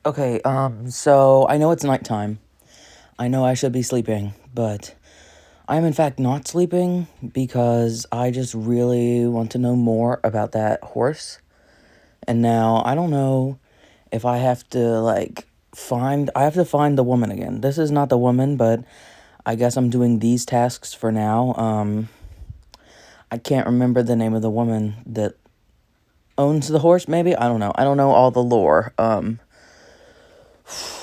Okay, so I know it's nighttime. I know I should be sleeping, but I am in fact not sleeping because I just really want to know more about that horse. And now I don't know if I have to I have to find the woman again. This is not the woman, but I guess I'm doing these tasks for now. I can't remember the name of the woman that owns the horse, maybe? I don't know. I don't know all the lore.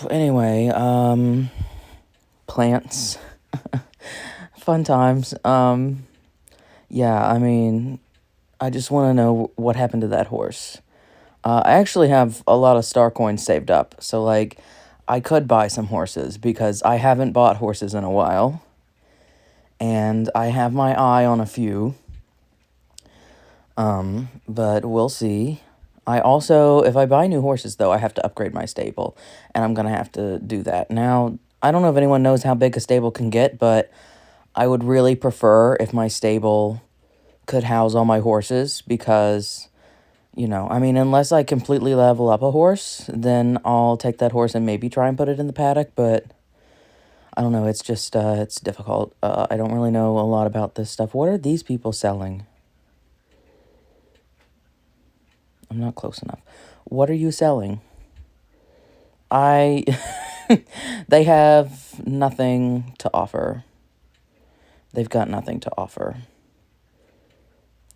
Anyway, plants. Fun times. Yeah, I mean, I just want to know what happened to that horse. I actually have a lot of star coins saved up, so I could buy some horses because I haven't bought horses in a while, and I have my eye on a few. But we'll see. I also, if I buy new horses though, I have to upgrade my stable, and I'm gonna have to do that. Now, I don't know if anyone knows how big a stable can get, but I would really prefer if my stable could house all my horses because, I mean, unless I completely level up a horse, then I'll take that horse and maybe try and put it in the paddock, but I don't know, it's just, it's difficult. I don't really know a lot about this stuff. What are these people selling? I'm not close enough. What are you selling? I... They have nothing to offer. They've got nothing to offer.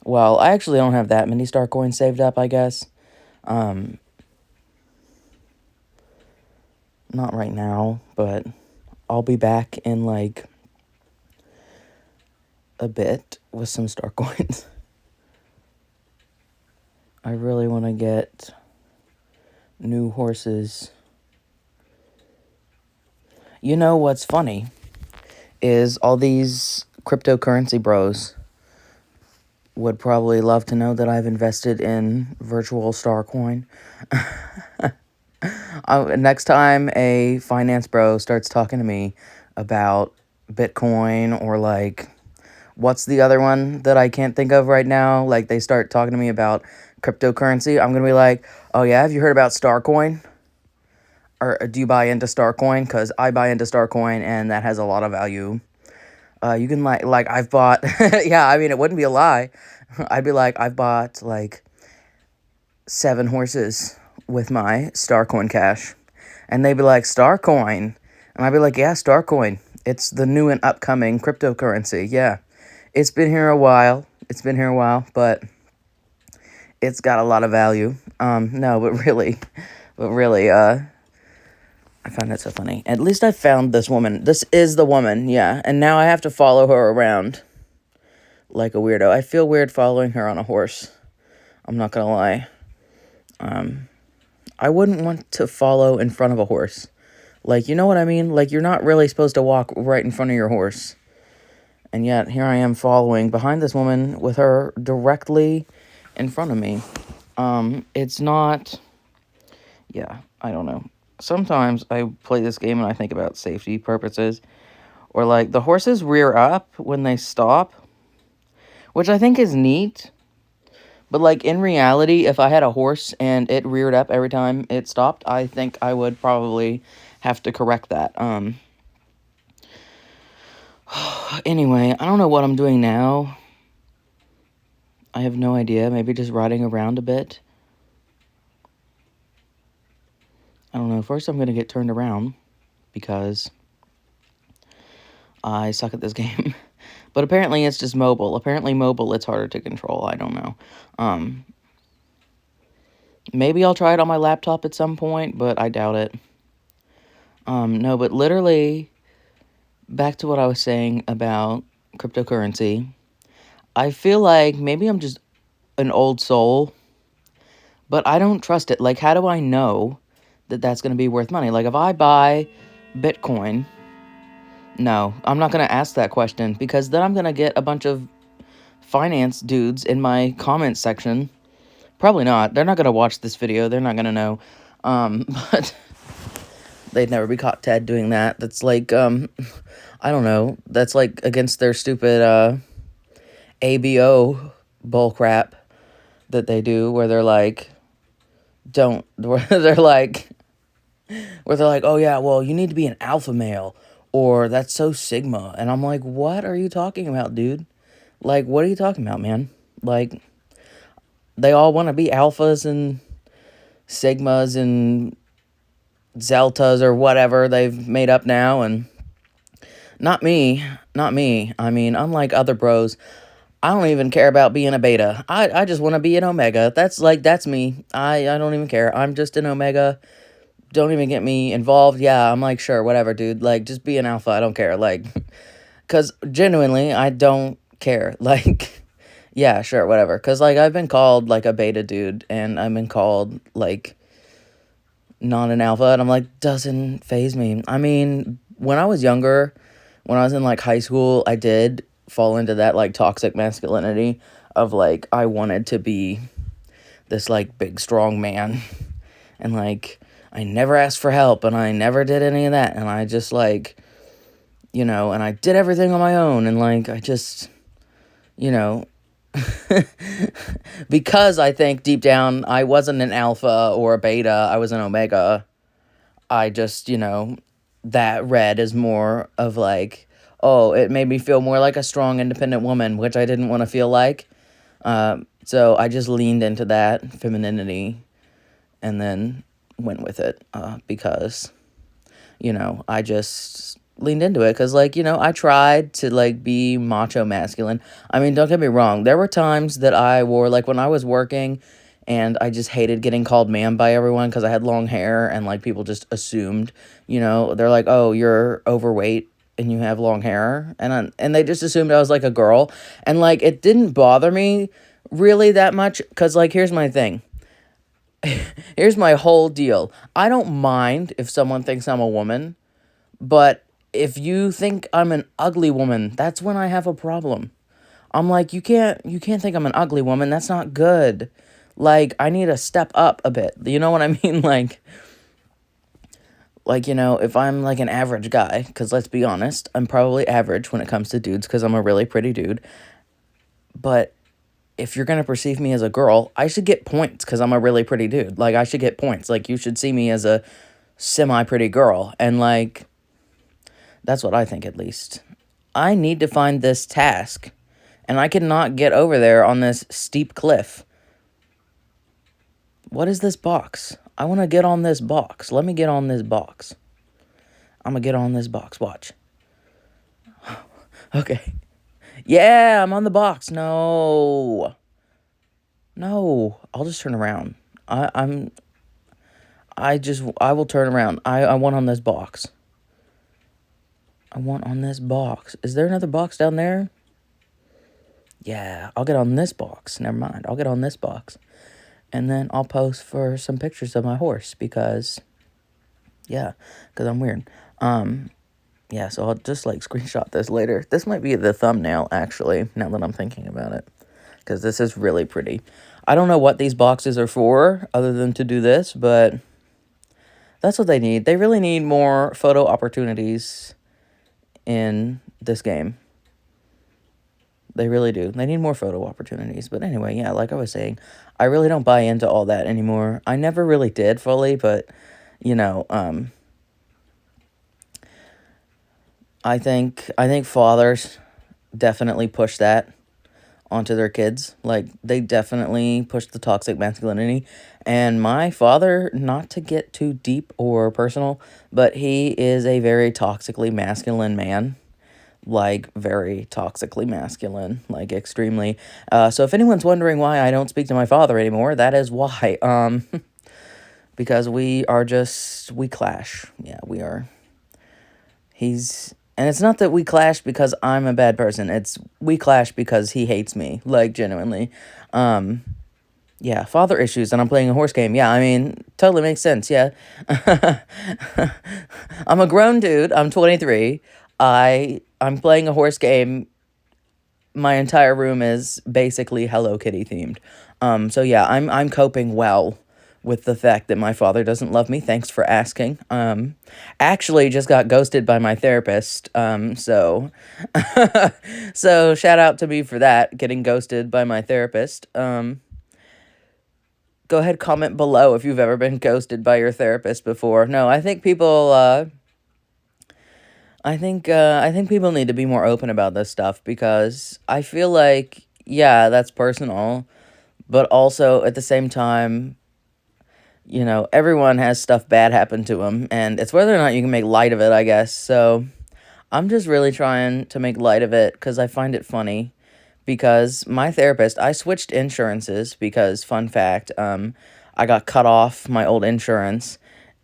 Well, I actually don't have that many star coins saved up, I guess. Not right now, but I'll be back in, a bit with some star coins. I really want to get new horses. You know what's funny is all these cryptocurrency bros would probably love to know that I've invested in virtual star coin. Next time a finance bro starts talking to me about Bitcoin or what's the other one that I can't think of right now? Like they start talking to me about cryptocurrency, I'm gonna be like, oh yeah, have you heard about Starcoin? Or do you buy into Starcoin? Because I buy into Starcoin and that has a lot of value. You can I've bought, yeah, I mean, it wouldn't be a lie. I'd be like, I've bought 7 horses with my Starcoin cash. And they'd be like, Starcoin? And I'd be like, yeah, Starcoin. It's the new and upcoming cryptocurrency. Yeah. It's been here a while. But it's got a lot of value. No, but really, I find that so funny. At least I found this woman. This is the woman, yeah. And now I have to follow her around like a weirdo. I feel weird following her on a horse. I'm not gonna lie. I wouldn't want to follow in front of a horse. You know what I mean? You're not really supposed to walk right in front of your horse. And yet, here I am following behind this woman with her directly in front of me. It's not... Yeah, I don't know. Sometimes I play this game and I think about safety purposes. Or, the horses rear up when they stop, which I think is neat. But, in reality, if I had a horse and it reared up every time it stopped, I think I would probably have to correct that. Anyway, I don't know what I'm doing now. I have no idea. Maybe just riding around a bit. I don't know. First, I'm going to get turned around because I suck at this game. But apparently, it's just mobile. Apparently, mobile, it's harder to control. I don't know. Maybe I'll try it on my laptop at some point, but I doubt it. No, but literally, back to what I was saying about cryptocurrency. I feel like maybe I'm just an old soul, but I don't trust it. How do I know that that's going to be worth money? If I buy Bitcoin, no, I'm not going to ask that question because then I'm going to get a bunch of finance dudes in my comments section. Probably not. They're not going to watch this video. They're not going to know. But they'd never be caught dead doing that. That's I don't know. That's against their stupid, ABO bullcrap that they do where they're where they're Where they're like, oh yeah, well, you need to be an alpha male, or that's so sigma. And I'm like, what are you talking about, dude? Like, what are you talking about, man? Like, they all want to be alphas and sigmas and zeltas or whatever they've made up now, and not me. Not me. I mean, unlike other bros, I don't even care about being a beta. I just want to be an omega. That's me. I don't even care. I'm just an omega. Don't even get me involved. Yeah, I'm like, sure, whatever, dude. Like, just be an alpha. I don't care. Like, because genuinely, I don't care. Like, yeah, sure, whatever. Because, like, I've been called, like, a beta dude, and I've been called, like, not an alpha, and I'm like, doesn't phase me. I mean, when I was younger, when I was in, like, high school, I did fall into that, like, toxic masculinity of, like, I wanted to be this, like, big, strong man, and, like, I never asked for help, and I never did any of that, and I just, like, and I did everything on my own, and, like, I just, you know, because I think deep down I wasn't an alpha or a beta, I was an omega. I just, that read is more of like, oh, it made me feel more like a strong, independent woman, which I didn't want to feel like. So I just leaned into that femininity and then went with it because, I just leaned into it because, like, I tried to, like, be macho masculine. I mean, don't get me wrong. There were times that I wore, like, when I was working and I just hated getting called ma'am by everyone because I had long hair and, like, people just assumed, they're like, oh, you're overweight and you have long hair. And they just assumed I was, like, a girl. And, like, it didn't bother me really that much because, like, here's my thing. Here's my whole deal. I don't mind if someone thinks I'm a woman, but if you think I'm an ugly woman, that's when I have a problem. I'm like, you can't think I'm an ugly woman. That's not good. Like, I need to step up a bit. You know what I mean? Like, if I'm like an average guy, because let's be honest, I'm probably average when it comes to dudes because I'm a really pretty dude. But if you're going to perceive me as a girl, I should get points because I'm a really pretty dude. Like, I should get points. Like, you should see me as a semi-pretty girl. And, like, that's what I think, at least. I need to find this task, and I cannot get over there on this steep cliff. What is this box? I want to get on this box. Let me get on this box. I'm going to get on this box. Watch. Okay. Yeah, I'm on the box. No. No. I'll just turn around. I will turn around. I want on this box. I want on this box. Is there another box down there? Yeah, I'll get on this box. Never mind. I'll get on this box. And then I'll post for some pictures of my horse because I'm weird. Yeah, so I'll just, like, screenshot this later. This might be the thumbnail, actually, now that I'm thinking about it. Because this is really pretty. I don't know what these boxes are for, other than to do this, but that's what they need. They really need more photo opportunities in this game. They really do. They need more photo opportunities. But anyway, yeah, like I was saying, I really don't buy into all that anymore. I never really did fully, but, I think fathers definitely push that onto their kids. Like, they definitely push the toxic masculinity. And my father, not to get too deep or personal, but he is a very toxically masculine man. Like, very toxically masculine, like, extremely. So if anyone's wondering why I don't speak to my father anymore, that is why. Because we clash. Yeah, we are. And it's not that we clash because I'm a bad person. We clash because he hates me, like, genuinely. Yeah, father issues, and I'm playing a horse game. Yeah, I mean, totally makes sense, yeah. I'm a grown dude. I'm 23. I'm playing a horse game. My entire room is basically Hello Kitty themed. So yeah, I'm coping well with the fact that my father doesn't love me. Thanks for asking. Actually just got ghosted by my therapist. So so shout out to me for that, getting ghosted by my therapist. Go ahead, comment below if you've ever been ghosted by your therapist before. No, I think people, I think people need to be more open about this stuff because I feel like, yeah, that's personal, but also at the same time, everyone has stuff bad happen to them, and it's whether or not you can make light of it, I guess. So I'm just really trying to make light of it because I find it funny. Because my therapist, I switched insurances because, fun fact, I got cut off my old insurance,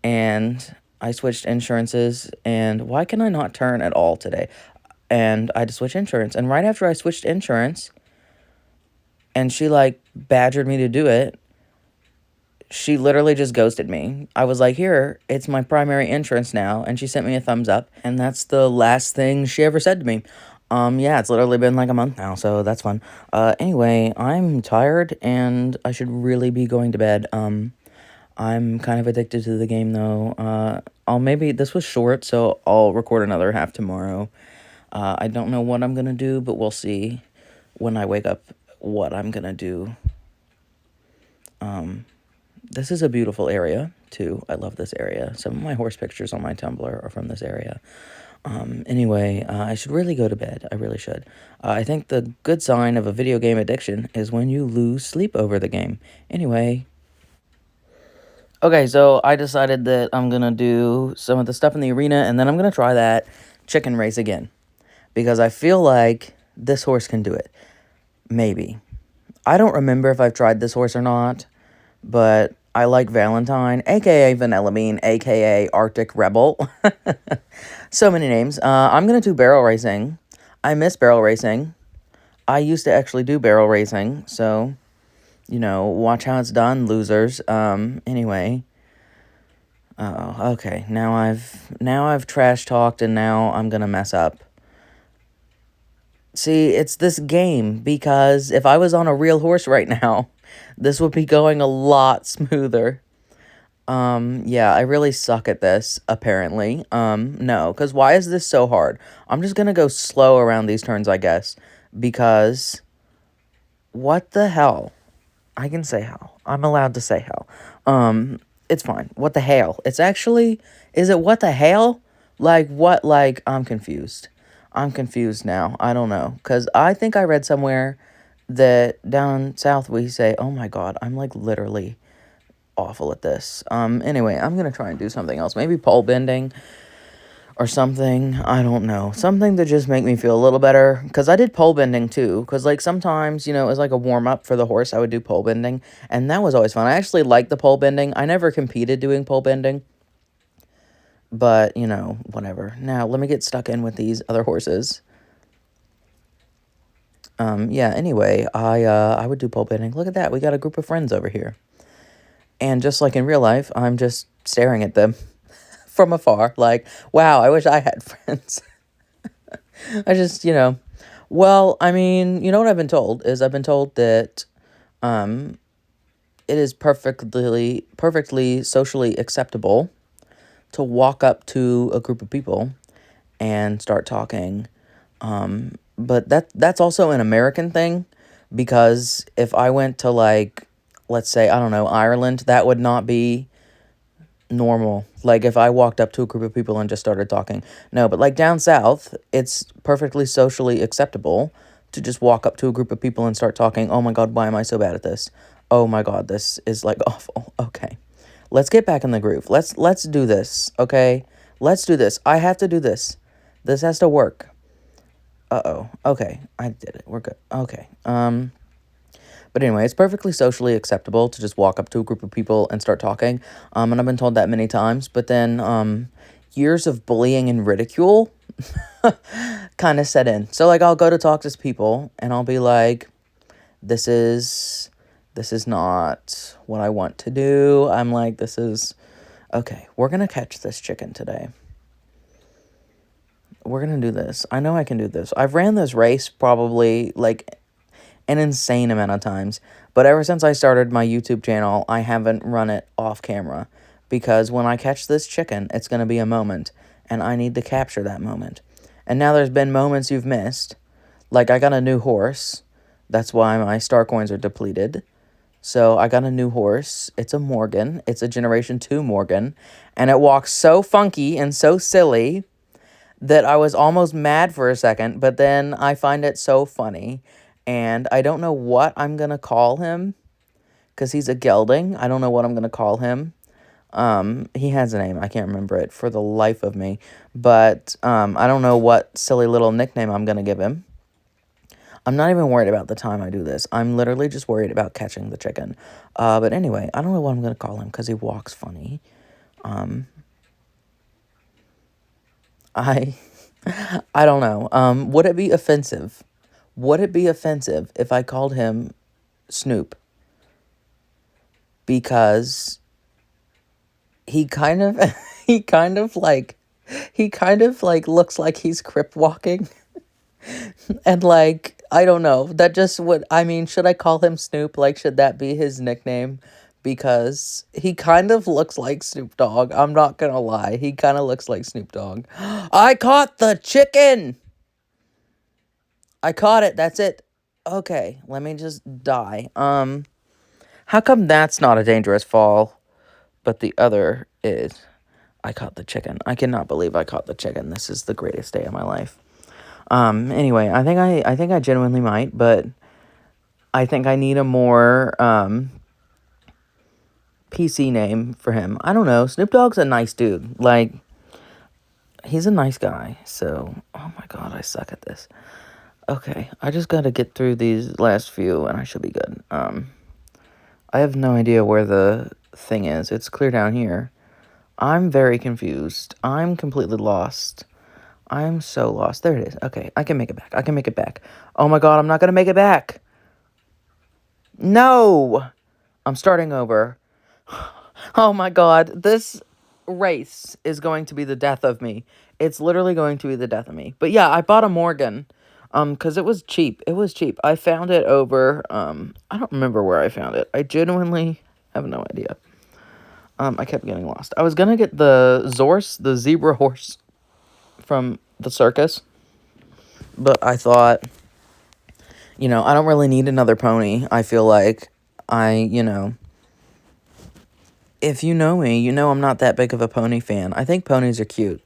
and I switched insurances, and why can I not turn at all today? And I had to switch insurance, and right after I switched insurance, and she, like, badgered me to do it, she literally just ghosted me. I was like, here, it's my primary insurance now, and she sent me a thumbs up, and that's the last thing she ever said to me. Yeah, it's literally been like a month now, so that's fun. Anyway, I'm tired, and I should really be going to bed. I'm kind of addicted to the game, though. This was short, so I'll record another half tomorrow. I don't know what I'm gonna do, but we'll see when I wake up what I'm gonna do. This is a beautiful area, too. I love this area. Some of my horse pictures on my Tumblr are from this area. Anyway, I should really go to bed. I really should. I think the good sign of a video game addiction is when you lose sleep over the game. Anyway. Okay, so I decided that I'm going to do some of the stuff in the arena, and then I'm going to try that chicken race again. Because I feel like this horse can do it. Maybe. I don't remember if I've tried this horse or not, but I like Valentine, a.k.a. Vanilla Bean, a.k.a. Arctic Rebel. So many names. I'm going to do barrel racing. I miss barrel racing. I used to actually do barrel racing, so, watch how it's done, losers. Anyway. Oh, okay. Now I've trash talked, and now I'm going to mess up. See, it's this game, because if I was on a real horse right now, this would be going a lot smoother. Yeah, I really suck at this, apparently. No, because why is this so hard? I'm just gonna go slow around these turns, I guess, because what the hell? I can say hell. I'm allowed to say hell. It's fine. What the hell? It's actually, is it what the hell? I'm confused. I'm confused now. I don't know, because I think I read somewhere that down south we say, oh my god, I'm like literally awful at this. Anyway, I'm gonna try and do something else. Maybe pole bending or something. I don't know. Something to just make me feel a little better. Because I did pole bending too. Because, like, sometimes, it was like a warm-up for the horse. I would do pole bending. And that was always fun. I actually liked the pole bending. I never competed doing pole bending. But, whatever. Now, let me get stuck in with these other horses. Yeah, anyway, I would do pole bending. Look at that. We got a group of friends over here. And just like in real life, I'm just staring at them from afar. Like, wow, I wish I had friends. I just, well, I mean, what I've been told is I've been told that it is perfectly socially acceptable to walk up to a group of people and start talking. But that's also an American thing, because if I went to, like, let's say, I don't know, Ireland, that would not be normal. Like, if I walked up to a group of people and just started talking. No, but, like, down south, it's perfectly socially acceptable to just walk up to a group of people and start talking. Oh my god, why am I so bad at this? Oh my god, this is, like, awful. Okay. Let's get back in the groove. Let's do this, okay? Let's do this. I have to do this. This has to work. Uh-oh. Okay, I did it. We're good. Okay. But anyway, it's perfectly socially acceptable to just walk up to a group of people and start talking. And I've been told that many times. But then, years of bullying and ridicule kind of set in. So, like, I'll go to talk to people, and I'll be like, this is not what I want to do. I'm like, okay, we're going to catch this chicken today. We're going to do this. I know I can do this. I've ran this race probably, like, an insane amount of times. But ever since I started my YouTube channel, I haven't run it off camera. Because when I catch this chicken, it's going to be a moment. And I need to capture that moment. And now there's been moments you've missed. Like, I got a new horse. That's why my star coins are depleted. So I got a new horse. It's a Morgan. It's a Generation 2 Morgan. And it walks so funky and so silly that I was almost mad for a second, but then I find it so funny. And I don't know what I'm going to call him because he's a gelding. I don't know what I'm going to call him. He has a name. I can't remember it for the life of me. But I don't know what silly little nickname I'm going to give him. I'm not even worried about the time I do this. I'm literally just worried about catching the chicken. But anyway, I don't know what I'm going to call him because he walks funny. I I don't know. Would it be offensive? Would it be offensive if I called him Snoop? Because he kind of he kind of like looks like he's crip walking. And like, I don't know. That just would, I mean, should I call him Snoop? Like, should that be his nickname? Because he kind of looks like Snoop Dogg. I'm not gonna lie. He kind of looks like Snoop Dogg. I caught the chicken! I caught it. That's it. Okay, let me just die. How come that's not a dangerous fall, but the other is? I caught the chicken. I cannot believe I caught the chicken. This is the greatest day of my life. Anyway, I think I genuinely might, but I think I need a more PC name for him. I don't know. Snoop Dogg's a nice dude. Like, he's a nice guy. So, oh my god, I suck at this. Okay, I just gotta get through these last few and I should be good. I have no idea where the thing is. It's clear down here. I'm very confused. I'm completely lost. I'm so lost. There it is. Okay, I can make it back. I can make it back. Oh my god, I'm not gonna make it back. No! I'm starting over. Oh my god, this race is going to be the death of me. It's literally going to be the death of me. But yeah, I bought a Morgan. Because it was cheap. It was cheap. I found it over, I don't remember where I found it. I genuinely have no idea. I kept getting lost. I was gonna get the Zorse, the zebra horse from the circus. But I thought, I don't really need another pony. I feel like if you know me, you know I'm not that big of a pony fan. I think ponies are cute.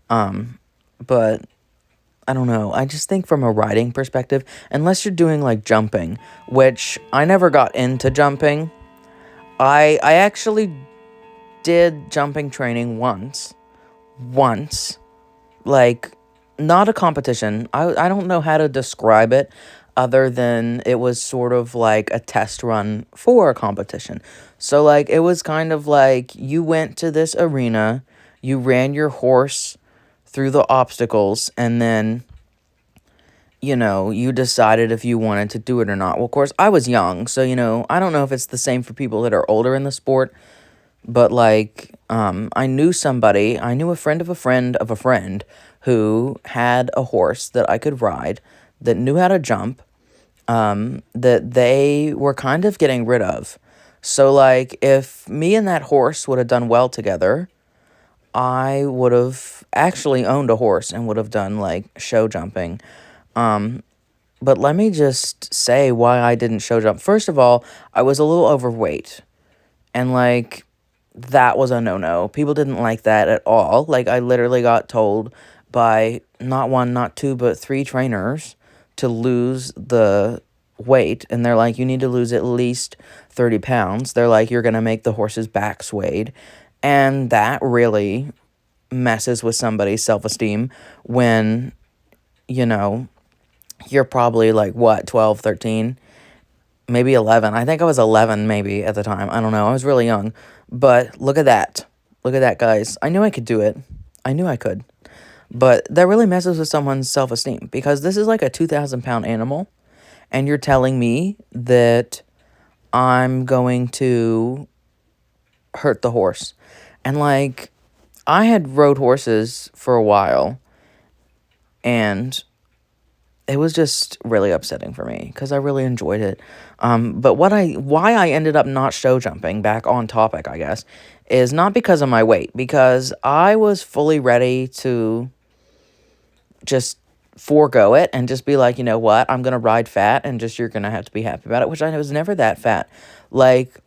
But I don't know. I just think from a riding perspective, unless you're doing like jumping, which I never got into jumping. I actually did jumping training once. Like, not a competition. I don't know how to describe it other than it was sort of like a test run for a competition. So like it was kind of like you went to this arena, you ran your horse through the obstacles, and then you decided if you wanted to do it or not. Well, of course, I was young, so, I don't know if it's the same for people that are older in the sport, but, like, I knew a friend of a friend of a friend who had a horse that I could ride, that knew how to jump, that they were kind of getting rid of. So, like, if me and that horse would have done well together, I would have actually owned a horse and would have done, like, show jumping. But let me just say why I didn't show jump. First of all, I was a little overweight. And, like, that was a no-no. People didn't like that at all. Like, I literally got told by not one, not two, but 3 trainers to lose the weight. And they're like, you need to lose at least 30 pounds. They're like, you're going to make the horse's back swayed. And that really messes with somebody's self-esteem when, you're probably like, what, 12, 13, maybe 11. I think I was 11 maybe at the time. I don't know. I was really young. But look at that. Look at that, guys. I knew I could do it. I knew I could. But that really messes with someone's self-esteem because this is like a 2,000-pound animal. And you're telling me that I'm going to hurt the horse. And like, I had rode horses for a while. And it was just really upsetting for me because I really enjoyed it. But why I ended up not show jumping, back on topic, I guess, is not because of my weight, because I was fully ready to just forego it and just be like, you know what, I'm going to ride fat and just you're going to have to be happy about it, which I was never that fat. Like,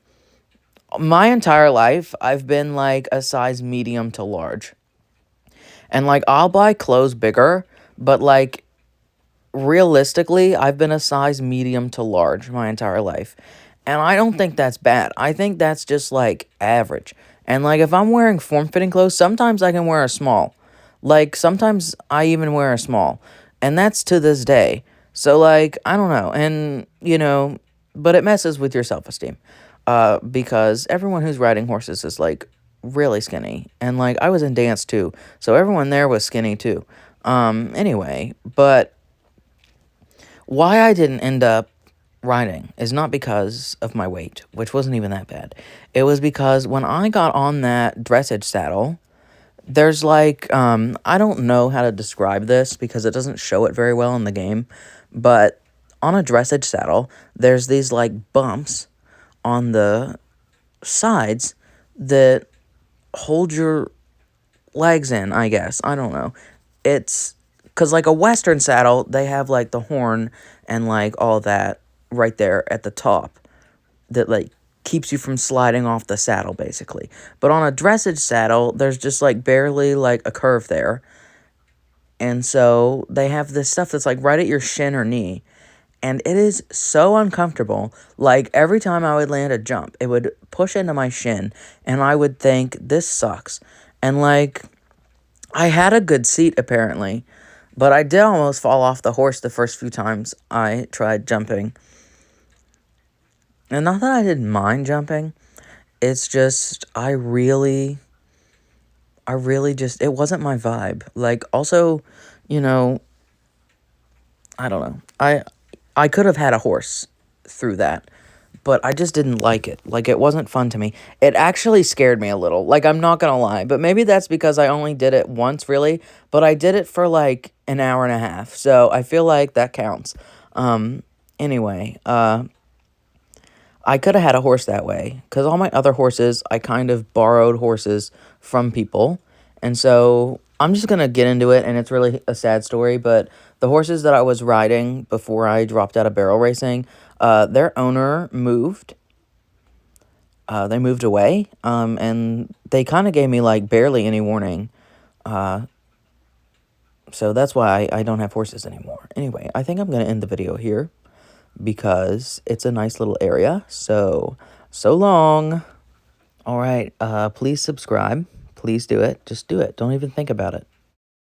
my entire life, I've been like a size medium to large. And like, I'll buy clothes bigger, but like, realistically, I've been a size medium to large my entire life. And I don't think that's bad. I think that's just like average. And like, if I'm wearing form fitting clothes, sometimes I can wear a small. Like, sometimes I even wear a small. And that's to this day. So, like, I don't know. And, but it messes with your self esteem. Because everyone who's riding horses is like really skinny. And like, I was in dance too. So everyone there was skinny too. Anyway, but why I didn't end up riding is not because of my weight, which wasn't even that bad. It was because when I got on that dressage saddle, there's like, I don't know how to describe this because it doesn't show it very well in the game, but on a dressage saddle, there's these like bumps on the sides that hold your legs in, I guess. I don't know. It's because, like, a Western saddle, they have, like, the horn and, like, all that right there at the top that, like, keeps you from sliding off the saddle, basically. But on a dressage saddle, there's just, like, barely, like, a curve there. And so they have this stuff that's, like, right at your shin or knee. And it is so uncomfortable. Like, every time I would land a jump, it would push into my shin. And I would think, this sucks. And, like, I had a good seat, apparently. But I did almost fall off the horse the first few times I tried jumping. And not that I didn't mind jumping. It's just, it wasn't my vibe. Like, also, you know, I don't know. I could have had a horse through that, but I just didn't like it. Like, it wasn't fun to me. It actually scared me a little. Like, I'm not gonna lie. But maybe that's because I only did it once, really. But I did it for, like, an hour and a half. So I feel like that counts. Anyway, I could have had a horse that way. Because all my other horses, I kind of borrowed horses from people. And so I'm just gonna get into it, and it's really a sad story. But the horses that I was riding before I dropped out of barrel racing, their owner moved. They moved away, and they kind of gave me, like, barely any warning. So that's why I don't have horses anymore. Anyway, I think I'm going to end the video here because it's a nice little area. So long. All right, please subscribe. Please do it. Just do it. Don't even think about it.